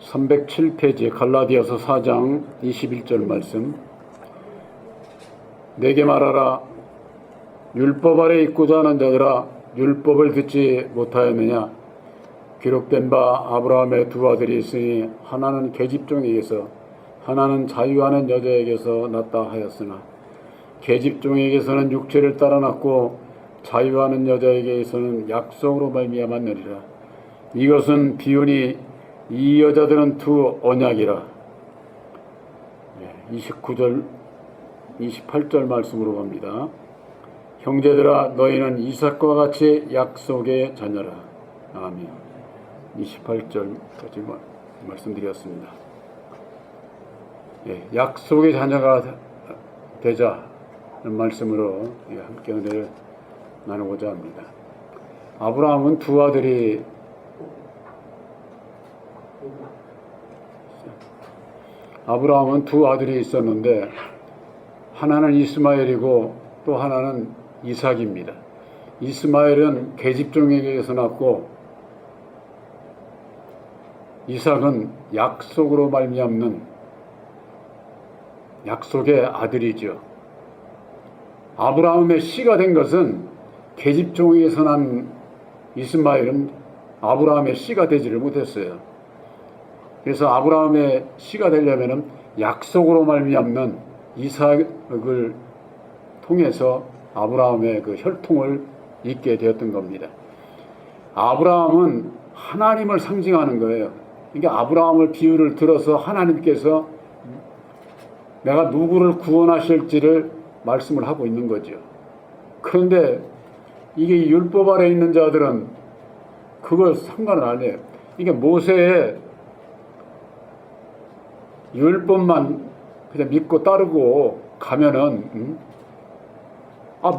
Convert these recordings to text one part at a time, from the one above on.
307페이지 갈라디아서 4장 21절 말씀. 내게 말하라. 율법 아래 있고자 하는 자들아, 율법을 듣지 못하였느냐? 기록된 바 아브라함의 두 아들이 있으니 하나는 계집종에게서 하나는 자유하는 여자에게서 났다 하였으나 계집종에게서는 육체를 따라 났고 자유하는 여자에게서는 약속으로 말미암았느니라. 이것은 비유니 이 여자들은 두 언약이라. 29절 28절 말씀으로 갑니다. 형제들아, 너희는 이삭과 같이 약속의 자녀라. 아멘. 28절까지 말씀드렸습니다. 약속의 자녀가 되자는 말씀으로 함께 은혜를 나누고자 합니다. 아브라함은 두 아들이 있었는데 하나는 이스마엘이고 또 하나는 이삭입니다. 이스마엘은 계집종에게서 났고 이삭은 약속으로 말미암는 약속의 아들이죠. 아브라함의 씨가 된 것은 계집종에게서 난 이스마엘은 아브라함의 씨가 되지를 못했어요. 그래서 아브라함의 씨가 되려면 약속으로 말미암는 이삭을 통해서 아브라함의 그 혈통을 잇게 되었던 겁니다. 아브라함은 하나님을 상징하는 거예요. 그러니까 아브라함을 비유를 들어서 하나님께서 내가 누구를 구원하실지를 말씀을 하고 있는 거죠. 그런데 이게 율법 아래 있는 자들은 그걸 상관을 안 해요. 이게 모세의 율법만 그냥 믿고 따르고 가면은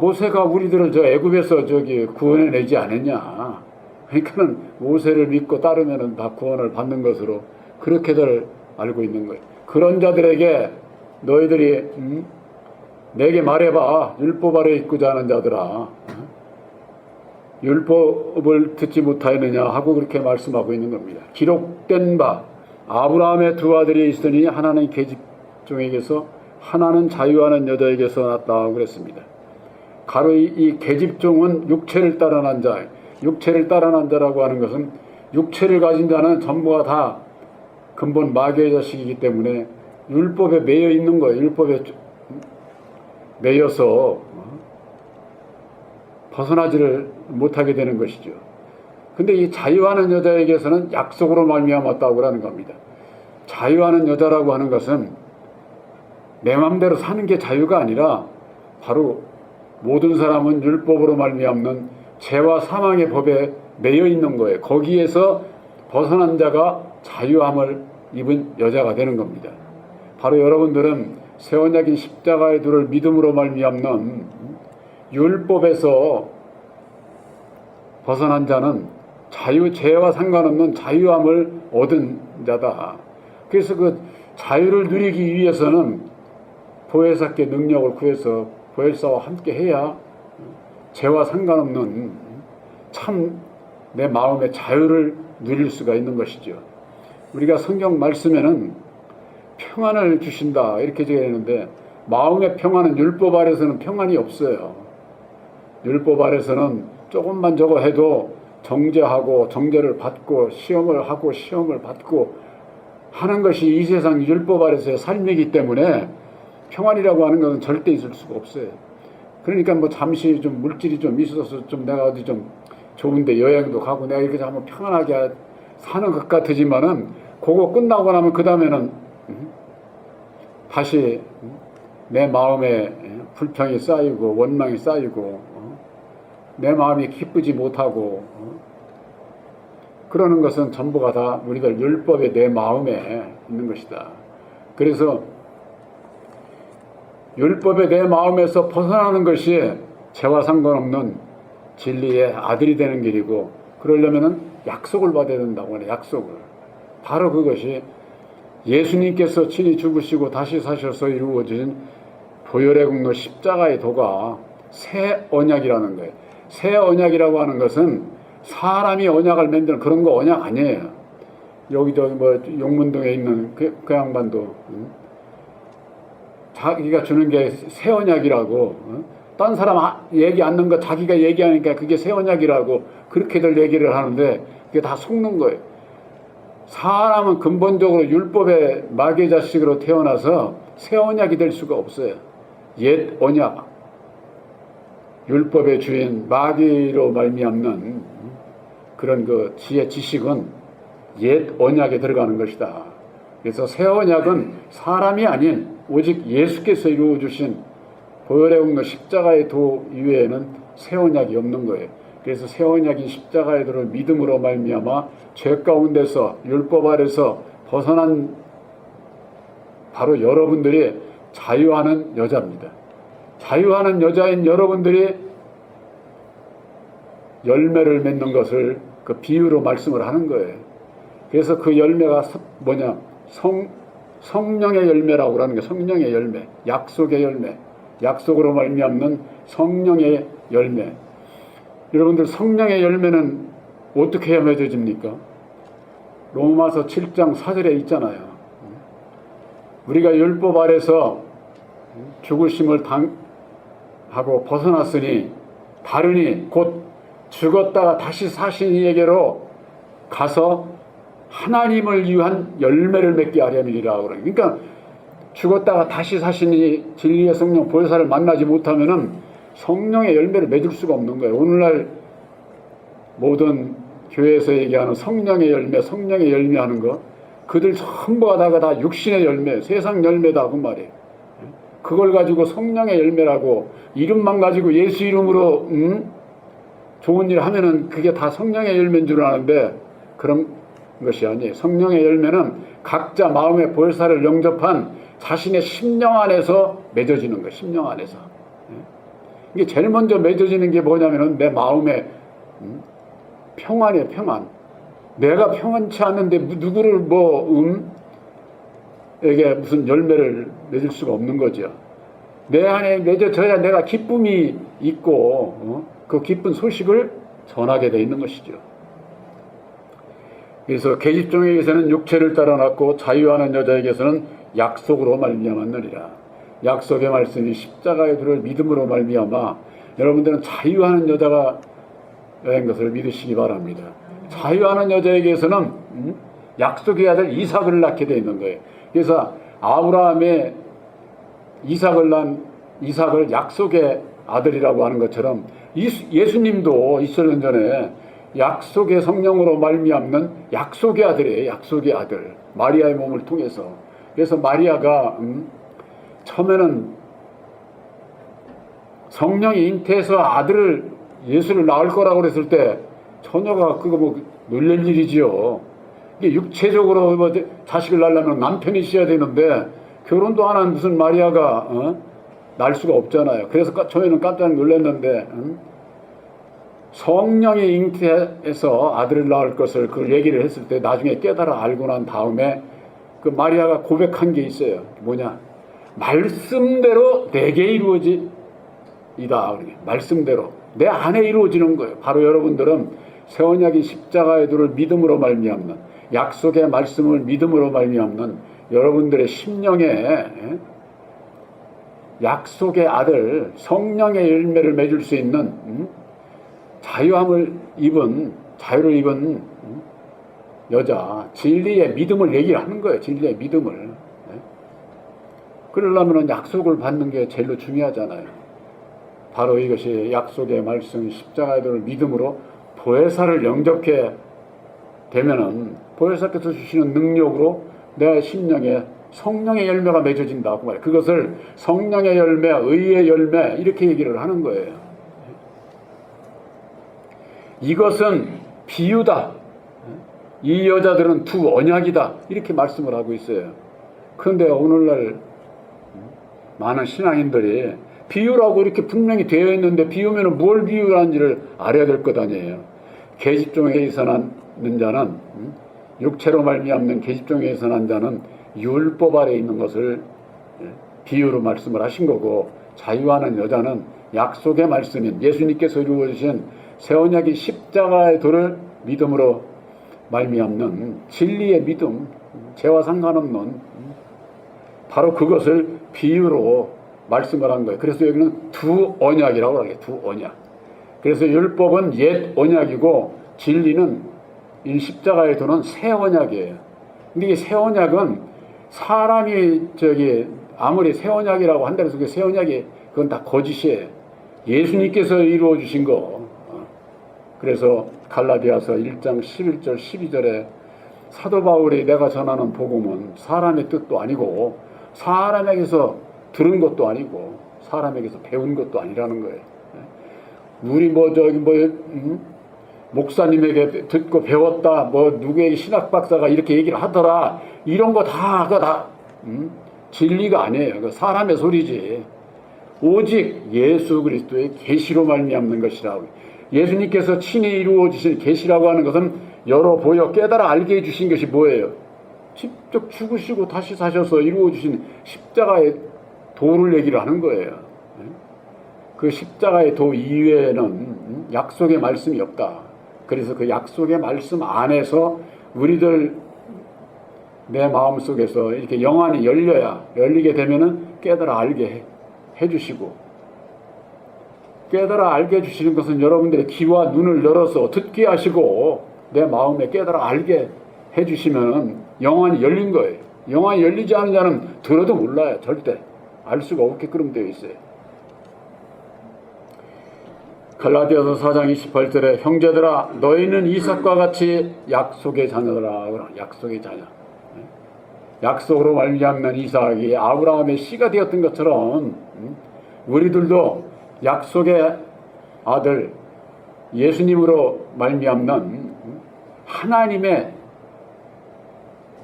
모세가 우리들을 저 애굽에서 구원해내지 않았냐. 그러니까는 모세를 믿고 따르면은 다 구원을 받는 것으로 그렇게들 알고 있는 거예요. 그런 자들에게 너희들이 내게 말해봐. 율법 아래 있고자 하는 자들아, 율법을 듣지 못하였느냐 하고 그렇게 말씀하고 있는 겁니다. 기록된 바 아브라함의 두 아들이 있으니 하나는 계집종에게서 하나는 자유하는 여자에게서 났다고 그랬습니다. 가로 이 계집종은 육체를 따라 난 자, 육체를 따라 난 자라고 하는 것은 육체를 가진 자는 전부가 다 근본 마귀의 자식이기 때문에 율법에 매여 있는 거예요. 율법에 매여서 벗어나지를 못하게 되는 것이죠. 근데 이 자유하는 여자에게서는 약속으로 말미암았다고 하는 겁니다. 자유하는 여자라고 하는 것은 내 마음대로 사는 게 자유가 아니라 바로 모든 사람은 율법으로 말미암는 죄와 사망의 법에 매여 있는 거예요. 거기에서 벗어난 자가 자유함을 입은 여자가 되는 겁니다. 바로 여러분들은 새 언약인 십자가의 도를 믿음으로 말미암는 율법에서 벗어난 자는 죄와 상관없는 자유함을 얻은 자다. 그래서 그 자유를 누리기 위해서는 보혜사께 능력을 구해서 보혜사와 함께 해야 죄와 상관없는 참 내 마음의 자유를 누릴 수가 있는 것이죠. 우리가 성경 말씀에는 평안을 주신다 이렇게 되어 있는데 마음의 평안은 율법 아래서는 평안이 없어요. 율법 아래서는 조금만 저거 해도 정죄하고 정죄를 받고 시험을 하고 시험을 받고 하는 것이 이 세상 율법 아래서의 삶이기 때문에 평안이라고 하는 것은 절대 있을 수가 없어요. 그러니까 잠시 좀 물질이 좀 있어서 좀 내가 어디 좀 좋은데 여행도 가고 내가 이렇게 한번 평안하게 사는 것 같으지만은 그거 끝나고 나면 그 다음에는 다시 내 마음에 불평이 쌓이고 원망이 쌓이고 내 마음이 기쁘지 못하고 그러는 것은 전부가 다 우리들 율법의 내 마음에 있는 것이다. 그래서 율법의 내 마음에서 벗어나는 것이 죄와 상관없는 진리의 아들이 되는 길이고 그러려면은 약속을 받아야 된다고 하네. 약속을. 바로 그것이 예수님께서 친히 죽으시고 다시 사셔서 이루어진 보혈의 공로 십자가의 도가 새 언약이라는 거예요. 새 언약이라고 하는 것은 사람이 언약을 만드는 그런 거 언약 아니에요. 여기저기 뭐 용문동에 있는 그 양반도 자기가 주는 게 새 언약이라고, 딴 사람 얘기 않는 거 자기가 얘기하니까 그게 새 언약이라고 그렇게들 얘기를 하는데 그게 다 속는 거예요. 사람은 근본적으로 율법의 마귀의 자식으로 태어나서 새 언약이 될 수가 없어요. 옛 언약, 율법의 주인 마귀로 말미암는 그런 그 지혜 지식은 옛 언약에 들어가는 것이다. 그래서 새 언약은 사람이 아닌 오직 예수께서 이루어 주신 보혈의 공로 십자가의 도 이외에는 새 언약이 없는 거예요. 그래서 새 언약인 십자가의 도를 믿음으로 말미암아 죄 가운데서 율법 아래서 벗어난 바로 여러분들이 자유하는 여자입니다. 자유하는 여자인 여러분들이 열매를 맺는 것을 그 비유로 말씀을 하는 거예요. 그래서 그 열매가 뭐냐? 성령의 열매라고 하는 게 성령의 열매, 약속의 열매, 약속으로 말미암는 성령의 열매. 여러분들 성령의 열매는 어떻게 해야 맺어집니까? 로마서 7장 4절에 있잖아요. 우리가 율법 아래서 죽으심을 당하고 벗어났으니 다르니 곧 죽었다가 다시 사신 이에게로 가서 하나님을 위한 열매를 맺게 하려니라. 그러니까 죽었다가 다시 사시니 진리의 성령 보혜사를 만나지 못하면은 성령의 열매를 맺을 수가 없는 거예요. 오늘날 모든 교회에서 얘기하는 성령의 열매 하는 거, 그들 전부가 다 육신의 열매, 세상 열매다 그 말이에요. 그걸 가지고 성령의 열매라고 이름만 가지고 예수 이름으로 좋은 일 하면은 그게 다 성령의 열매인 줄 아는데 그런 것이 아니에요. 성령의 열매는 각자 마음의 보혜사를 영접한 자신의 심령 안에서 맺어지는 거예요. 심령 안에서. 이게 제일 먼저 맺어지는 게 뭐냐면은 내 마음의 평안이에요. 평안. 내가 평안치 않은데 누구를 에게 무슨 열매를 맺을 수가 없는 거죠. 내 안에 맺어져야 내가 기쁨이 있고 그 기쁜 소식을 전하게 돼 있는 것이죠. 그래서 계집종에게서는 육체를 따라 낳고 자유하는 여자에게서는 약속으로 말미암았느니라. 약속의 말씀이 십자가의 도를 믿음으로 말미암아 여러분들은 자유하는 여자가 된 것을 믿으시기 바랍니다. 자유하는 여자에게서는 약속의 아들 이삭을 낳게 되어 있는 거예요. 그래서 아브라함의 이삭을 약속의 아들이라고 하는 것처럼 예수님도 2000년 전에 약속의 성령으로 말미암는 약속의 아들이에요. 약속의 아들. 마리아의 몸을 통해서. 그래서 마리아가 처음에는 성령이 잉태해서 예수를 낳을 거라고 그랬을 때 처녀가 그거 놀랄 일이지요. 이게 육체적으로 자식을 낳으려면 남편이 있어야 되는데 결혼도 안 한 무슨 마리아가 낳을 수가 없잖아요. 그래서 처음에는 깜짝 놀랐는데 성령이 잉태해서 아들을 낳을 것을 그 얘기를 했을 때 나중에 깨달아 알고 난 다음에 그 마리아가 고백한 게 있어요. 뭐냐? 말씀대로 내게 이루어지이다. 말씀대로 내 안에 이루어지는 거예요. 바로 여러분들은 새 언약인 십자가의 도를 믿음으로 말미암는 약속의 말씀을 믿음으로 말미암는 여러분들의 심령에 약속의 아들 성령의 열매를 맺을 수 있는 자유를 입은 여자, 진리의 믿음을 얘기하는 거예요. 진리의 믿음을. 그러려면 약속을 받는 게 제일 중요하잖아요. 바로 이것이 약속의 말씀 십자가의 도를 믿음으로 보혜사를 영접게 되면은 보혜사께서 주시는 능력으로 내 심령에 성령의 열매가 맺어진다고 말해요. 그것을 성령의 열매, 의의 열매 이렇게 얘기를 하는 거예요. 이것은 비유다. 이 여자들은 두 언약이다. 이렇게 말씀을 하고 있어요. 그런데 오늘날 많은 신앙인들이 비유라고 이렇게 분명히 되어 있는데 비유면 뭘 비유하는지를 알아야 될 것 아니에요. 계집종에게서 낳는 자는 육체로 말미암는 계집종에게서 난 자는 율법 아래 있는 것을 비유로 말씀을 하신 거고 자유하는 여자는 약속의 말씀인 예수님께서 이루어주신 새 언약의 십자가의 도를 믿음으로 말미암는 진리의 믿음, 죄와 상관없는 바로 그것을 비유로 말씀을 한 거예요. 그래서 여기는 두 언약이라고 하게 두 언약. 그래서 율법은 옛 언약이고 진리는 이 십자가에 두는 새 언약이에요. 근데 이 새 언약은 사람이 아무리 새 언약이라고 한다고 해서 그 새 언약이 그건 다 거짓이에요. 예수님께서 이루어 주신 거. 그래서 갈라디아서 1장 11절 12절에 사도 바울이 내가 전하는 복음은 사람의 뜻도 아니고 사람에게서 들은 것도 아니고 사람에게서 배운 것도 아니라는 거예요. 우리 목사님에게 듣고 배웠다, 누구에게 신학 박사가 이렇게 얘기를 하더라, 이런 거 다 진리가 아니에요. 그 사람의 소리지. 오직 예수 그리스도의 계시로 말미암는 것이라고. 예수님께서 친히 이루어 주신 계시라고 하는 것은 열어 보여 깨달아 알게 해주신 것이 뭐예요? 직접 죽으시고 다시 사셔서 이루어 주신 십자가의 도를 얘기를 하는 거예요. 그 십자가의 도 이외에는 약속의 말씀이 없다. 그래서 그 약속의 말씀 안에서 우리들 내 마음속에서 이렇게 영안이 열리게 되면은 깨달아 알게 해주시고, 깨달아 알게 해주시는 것은 여러분들의 귀와 눈을 열어서 듣게 하시고 내 마음에 깨달아 알게 해주시면 영안이 열린 거예요. 영안이 열리지 않은 자는 들어도 몰라요. 절대 알 수가 없게끔 되어 있어요. 갈라디아서 4장 28절에 형제들아 너희는 이삭과 같이 약속의 자녀들아. 약속의 자녀. 약속으로 말미암는 이삭이 아브라함의 씨가 되었던 것처럼 우리들도 약속의 아들 예수님으로 말미암는 하나님의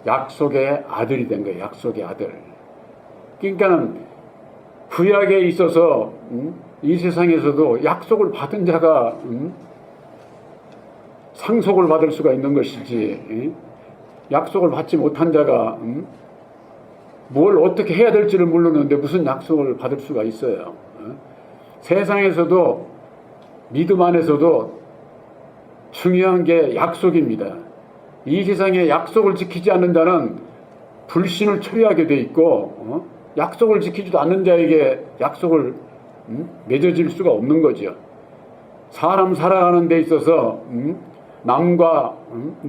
약속의 아들이 된 거예요. 약속의 아들. 그러니까는 구약에 있어서 이 세상에서도 약속을 받은 자가 상속을 받을 수가 있는 것이지, 약속을 받지 못한 자가 뭘 어떻게 해야 될지를 모르는데 무슨 약속을 받을 수가 있어요. 세상에서도 믿음 안에서도 중요한 게 약속입니다. 이 세상에 약속을 지키지 않는 자는 불신을 초래하게 돼 있고, 약속을 지키지도 않는 자에게 약속을 맺어질 수가 없는 거죠. 사람 살아가는 데 있어서 남과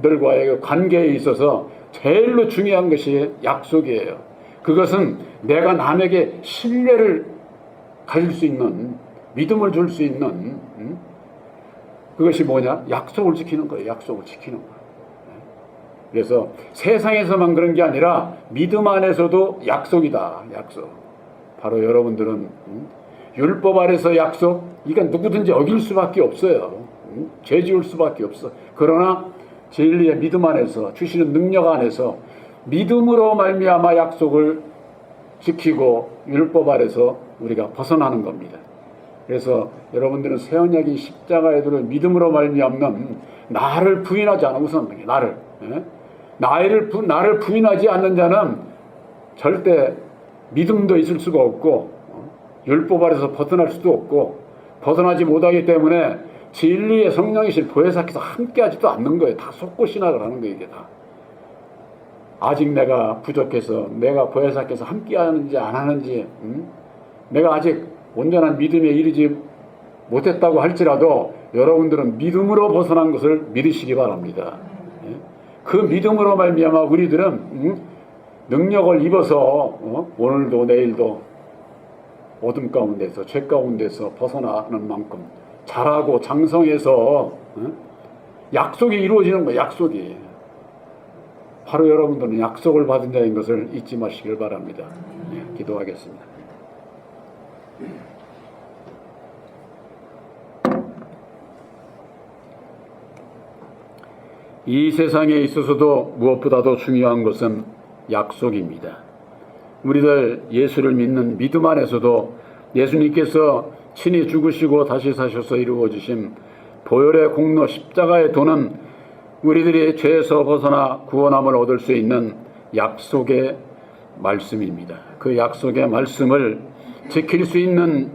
들과의 관계에 있어서 제일로 중요한 것이 약속이에요. 그것은 내가 남에게 신뢰를 가질 수 있는, 믿음을 줄 수 있는 그것이 뭐냐? 약속을 지키는 거예요. 약속을 지키는 거예요. 그래서 세상에서만 그런 게 아니라 믿음 안에서도 약속이다. 약속. 바로 여러분들은 율법 아래서 약속, 이건 누구든지 어길 수밖에 없어요. 죄 지을 수밖에 없어. 그러나 진리의 믿음 안에서 주시는 능력 안에서 믿음으로 말미암아 약속을 지키고 율법 아래서 우리가 벗어나는 겁니다. 그래서 여러분들은 새 언약인 십자가에 들은 믿음으로 말미암는 나를 부인하지 않은 우선 나를 부인하지 않는 자는 절대 믿음도 있을 수가 없고 율법 아래서 벗어날 수도 없고 벗어나지 못하기 때문에 진리의 성령이신 보혜사께서 함께하지도 않는 거예요. 다 속고 신학을 하는 거예요. 이게 다. 아직 내가 부족해서 내가 보혜사께서 함께하는지 안 하는지 내가 아직 온전한 믿음에 이르지 못했다고 할지라도 여러분들은 믿음으로 벗어난 것을 믿으시기 바랍니다. 그 믿음으로 말미암아 우리들은 능력을 입어서 오늘도 내일도 어둠 가운데서 죄 가운데서 벗어나는 만큼 자라고 장성해서 약속이 이루어지는 거예요. 약속이. 바로 여러분들은 약속을 받은 자인 것을 잊지 마시길 바랍니다. 기도하겠습니다. 이 세상에 있어서도 무엇보다도 중요한 것은 약속입니다. 우리들 예수를 믿는 믿음 안에서도 예수님께서 친히 죽으시고 다시 사셔서 이루어주신 보혈의 공로 십자가의 도는 우리들이 죄에서 벗어나 구원함을 얻을 수 있는 약속의 말씀입니다. 그 약속의 말씀을 지킬 수 있는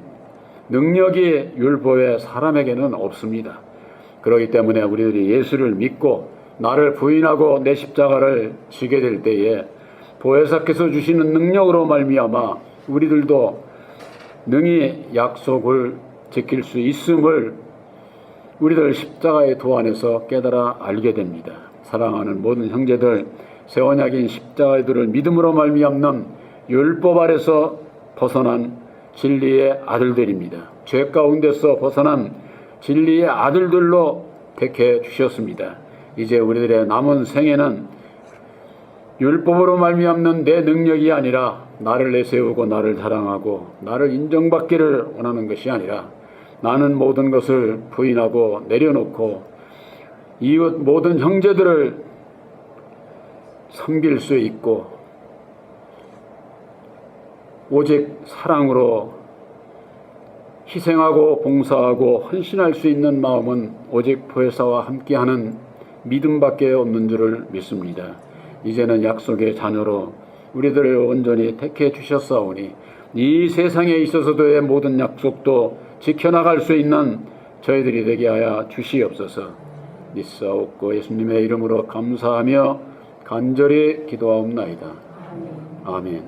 능력이 율법의 사람에게는 없습니다. 그렇기 때문에 우리들이 예수를 믿고 나를 부인하고 내 십자가를 지게 될 때에 보혜사께서 주시는 능력으로 말미암아 우리들도 능히 약속을 지킬 수 있음을 우리들 십자가의 도 안에서 깨달아 알게 됩니다. 사랑하는 모든 형제들, 새 언약인 십자가의 도를 믿음으로 말미암는 율법 아래서 벗어난 진리의 아들들입니다. 죄 가운데서 벗어난 진리의 아들들로 택해 주셨습니다. 이제 우리들의 남은 생애는 율법으로 말미암는 내 능력이 아니라 나를 내세우고 나를 사랑하고 나를 인정받기를 원하는 것이 아니라 나는 모든 것을 부인하고 내려놓고 이웃 모든 형제들을 섬길 수 있고 오직 사랑으로 희생하고 봉사하고 헌신할 수 있는 마음은 오직 보혜사와 함께하는 믿음밖에 없는 줄을 믿습니다. 이제는 약속의 자녀로 우리들을 온전히 택해 주셨사오니 이 세상에 있어서도의 모든 약속도 지켜나갈 수 있는 저희들이 되게 하여 주시옵소서. 믿사옵고 예수님의 이름으로 감사하며 간절히 기도하옵나이다. 아멘.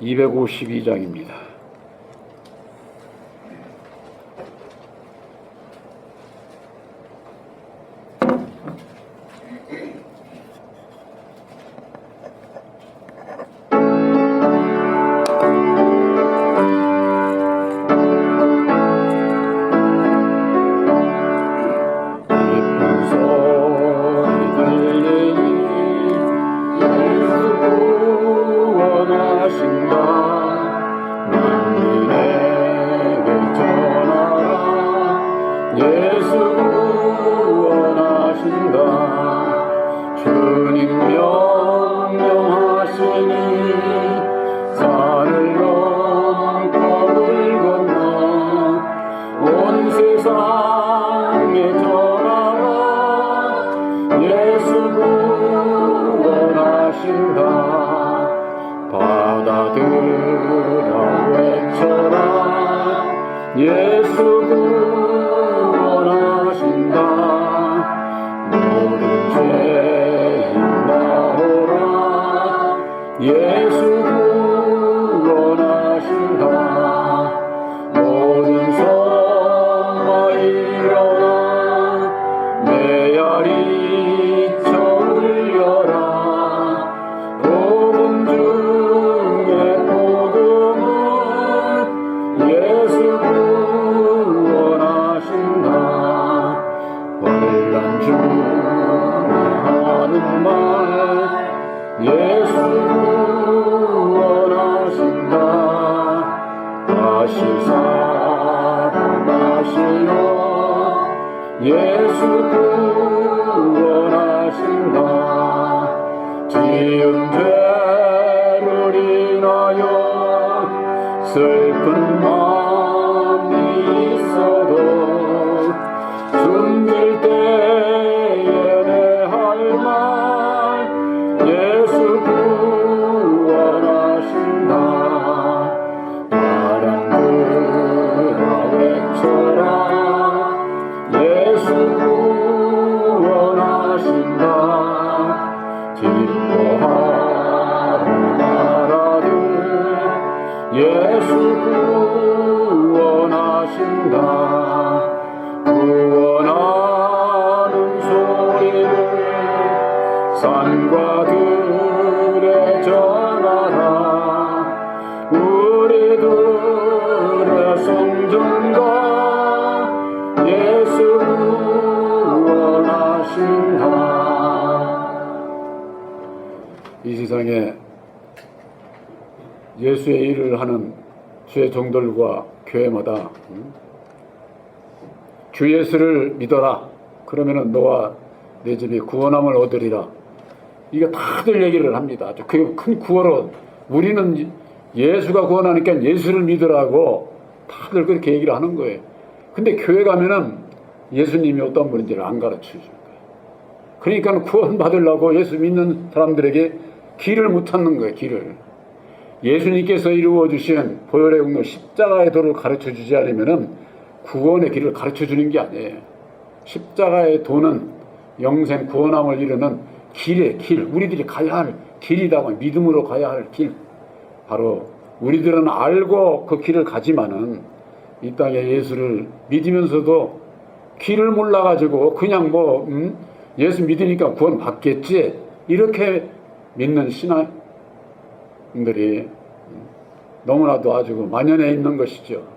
252장입니다. 예수 구원하신다. 모든 죄인 나오라. 예수 구원하신다. 모든 성마 일어나 메아리 쳐 울려라. 복음 중에 복음은 예수 구원하신다. 환난 중에 하는 말 예수 구원하신다. 다시 살아나시려 예수 구원하신다. 지은 죄를 인하여 슬픈 마음이 있어도 숨길 때에 내 할 말 예수 구원하신다. 바람들아 외쳐라. 예수 구원하신다. 기뻐하라 나라들 예수 구원하신다. 구원하는 소리를 산과 들에 전하라. 우리들의 성전과 예수 구원하신다. 이 세상에 예수의 일을 하는 주의 종들과 교회마다 주 예수를 믿어라. 그러면은 너와 내 집이 구원함을 얻으리라. 이거 다들 얘기를 합니다. 그게 큰 구원은 우리는 예수가 구원하니까 예수를 믿으라고 다들 그렇게 얘기를 하는 거예요. 근데 교회 가면은 예수님이 어떤 분인지를 안 가르쳐 주는 거예요. 그러니까 구원 받으려고 예수 믿는 사람들에게 길을 못 찾는 거예요. 길을. 예수님께서 이루어 주신 보혈의 공로 십자가의 도를 가르쳐 주지 않으면은 구원의 길을 가르쳐 주는 게 아니에요. 십자가의 도는 영생 구원함을 이루는 길의 길, 우리들이 가야 할 길이다. 믿음으로 가야 할 길. 바로 우리들은 알고 그 길을 가지만은 이 땅에 예수를 믿으면서도 길을 몰라가지고 그냥 예수 믿으니까 구원 받겠지 이렇게 믿는 신앙들이 너무나도 아주 만연해 있는 것이죠.